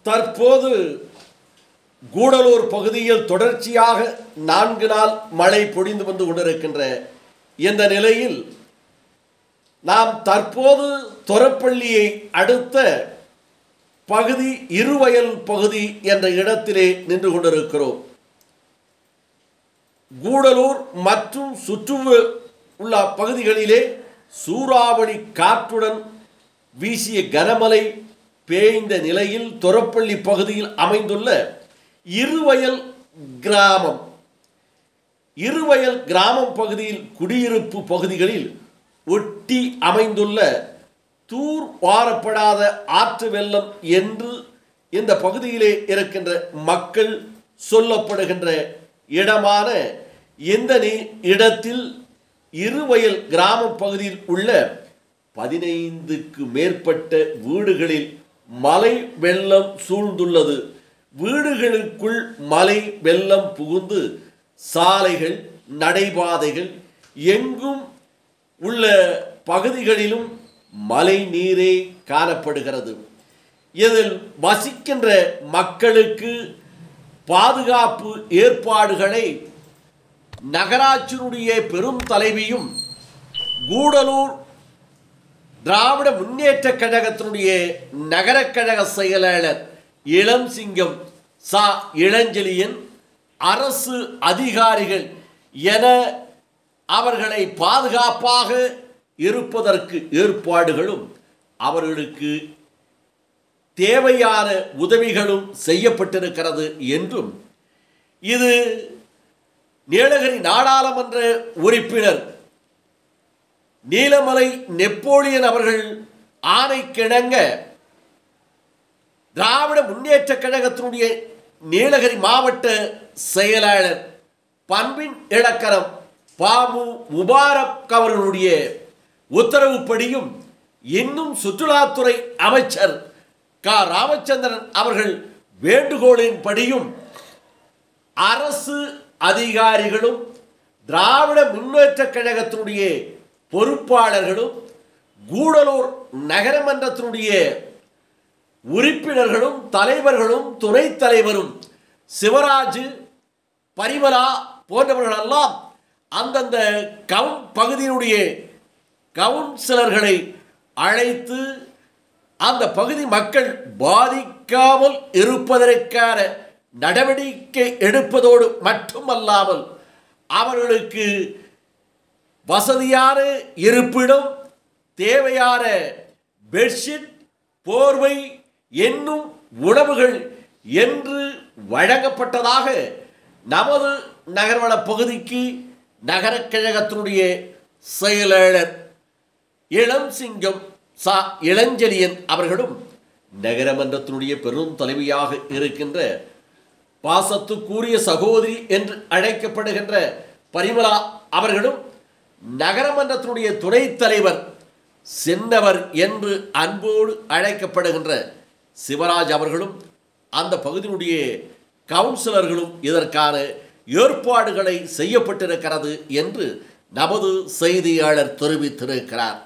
தற்போது கூடலூர் பகுதியில் தொடர்ச்சியாக 4 நாள் மழை பொழிந்து வந்து கொண்டிருக்கின்ற இந்த நிலையில் நாம் தற்போது தொரப்பள்ளியை அடுத்த பகுதி இருவயல் பகுதி என்ற இடத்திலே நின்று கொண்டிருக்கிறோம். கூடலூர் மற்றும் சுற்று உள்ள பகுதிகளிலே சூறாவளி காற்றுடன் வீசிய கனமழை பெய்ந்த நிலையில் தொரப்பள்ளி பகுதியில் அமைந்துள்ள இருவயல் கிராமம் பகுதியில் குடியிருப்பு பகுதிகளில் ஒட்டி அமைந்துள்ள தூர் வாரப்படாத ஆற்று வெள்ளம் என்று இந்த பகுதியிலே இருக்கின்ற மக்கள் சொல்லப்படுகின்ற இடமான இந்த இடத்தில் இருவயல் கிராம பகுதியில் உள்ள 15க்கு மேற்பட்ட வீடுகளில் மழை வெள்ளம் சூழ்ந்துள்ளது. வீடுகளுக்குள் மழை வெள்ளம் புகுந்து சாலைகள் நடைபாதைகள் எங்கும் உள்ள பகுதிகளிலும் மழை நீரே காணப்படுகிறது. இதில் வசிக்கின்ற மக்களுக்கு பாதுகாப்பு ஏற்பாடுகளை நகராட்சியினுடைய பெரும் தலைவியும் கூடலூர் திராவிட முன்னேற்ற கழகத்தினுடைய நகர கழக செயலாளர் இளம்சிங்கம் சா இளஞ்செழியன் அரசு அதிகாரிகள் என அவர்களை பாதுகாப்பாக இருப்பதற்கு ஏற்பாடுகளும் அவர்களுக்கு தேவையான உதவிகளும் செய்யப்பட்டிருக்கிறது என்றும் இது நீலகிரி நாடாளுமன்ற உறுப்பினர் நீலமலை நெப்போலியன் அவர்கள் ஆணைக்கிணங்க திராவிட முன்னேற்ற கழகத்தினுடைய நீலகிரி மாவட்ட செயலாளர் பண்பின் இலக்கணம் பாமு முபாரக் அவர்களுடைய உத்தரவுப்படியும் இன்னும் சுற்றுலாத்துறை அமைச்சர் க ராமச்சந்திரன் அவர்கள் வேண்டுகோளின்படியும் அரசு அதிகாரிகளும் திராவிட முன்னேற்ற கழகத்தினுடைய பொறுப்பாளர்களும் கூடலூர் நகரமன்றத்தினுடைய உறுப்பினர்களும் தலைவர்களும் துணைத் தலைவரும் சிவராஜு பரிமலா போன்றவர்களெல்லாம் அந்தந்த பகுதியினுடைய கவுன்சிலர்களை அழைத்து அந்த பகுதி மக்கள் பாதிக்காமல் இருப்பதற்கான நடவடிக்கை எடுப்பதோடு மட்டுமல்லாமல் அவர்களுக்கு வசதியான இருப்பிடம் தேவையான பெட்ஷீட் போர்வை என்னும் உணவுகள் என்று வழங்கப்பட்டதாக நமது நகர்வள பகுதிக்கு நகர கழகத்தினுடைய செயலாளர் இளம்சிங்கம் சா இளஞ்செழியன் அவர்களும் நகரமன்றத்தினுடைய பெரும் தலைவியாக இருக்கின்ற பாசத்துக்குரிய சகோதரி என்று அழைக்கப்படுகின்ற பரிமலா அவர்களும் நகரமன்றத்தினுடைய துணைத் தலைவர் சென்னவர் என்று அன்போடு அழைக்கப்படுகின்ற சிவராஜ் அவர்களும் அந்த பகுதியினுடைய கவுன்சிலர்களும் இதற்கான ஏற்பாடுகளை செய்யப்பட்டிருக்கிறது என்று நமது செய்தியாளர் தெரிவித்திருக்கிறார்.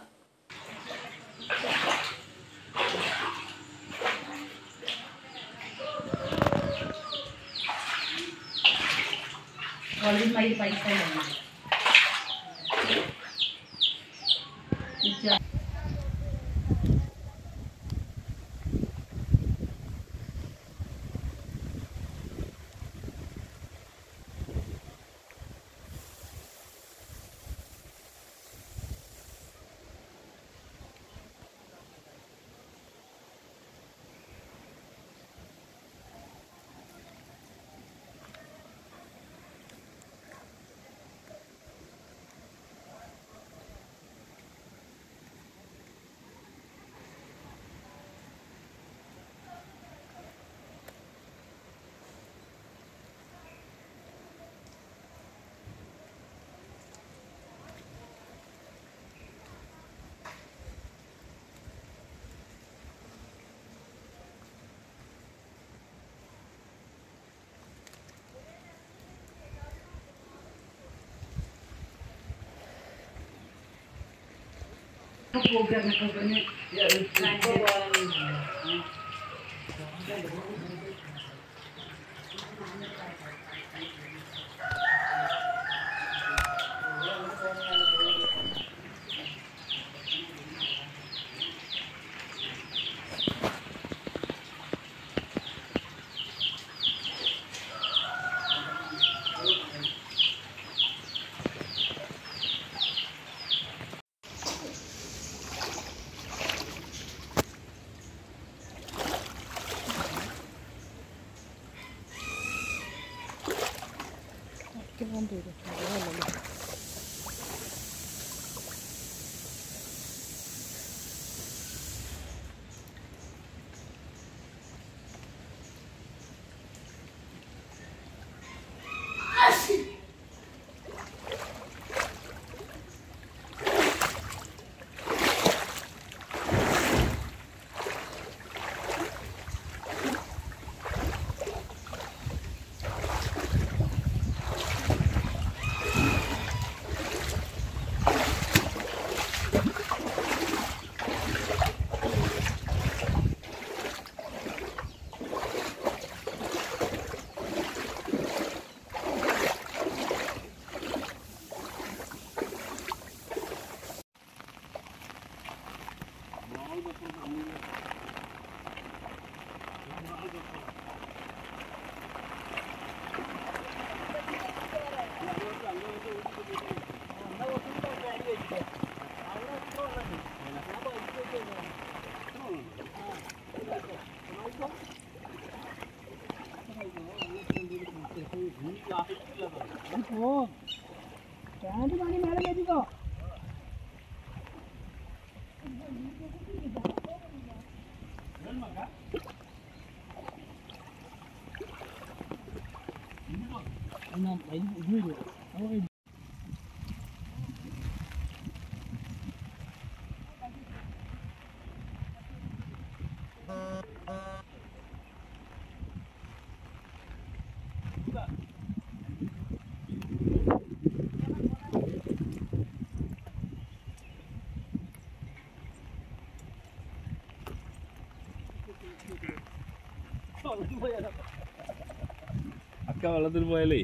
அக்கா வளர்த்துட்டு போயாலே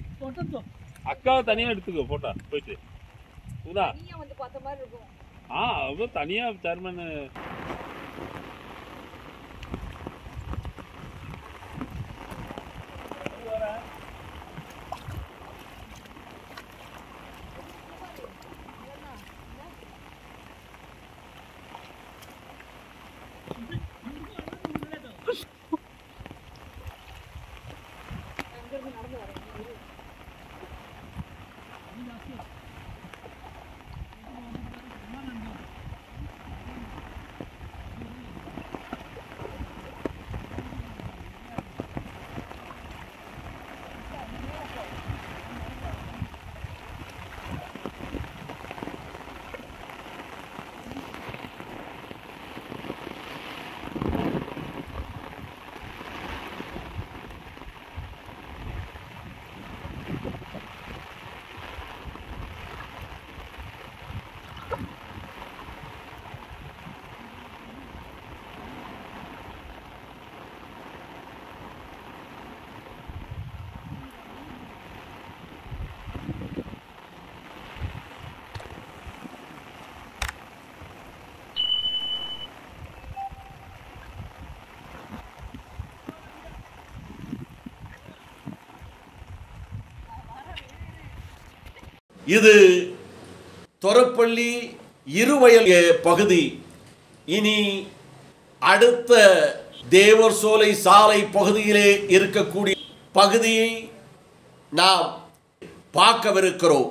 அக்காவை தனியா எடுத்துக்கோ போட்டா போயிட்டு ஊதா அவ தனியா சேர்மன் இது தொரப்பள்ளி இருவயல் பகுதி. இனி அடுத்த தேவர் சோலை சாலை பகுதியிலே இருக்கக்கூடிய பகுதியை நாம் பார்க்கவிருக்கிறோம்.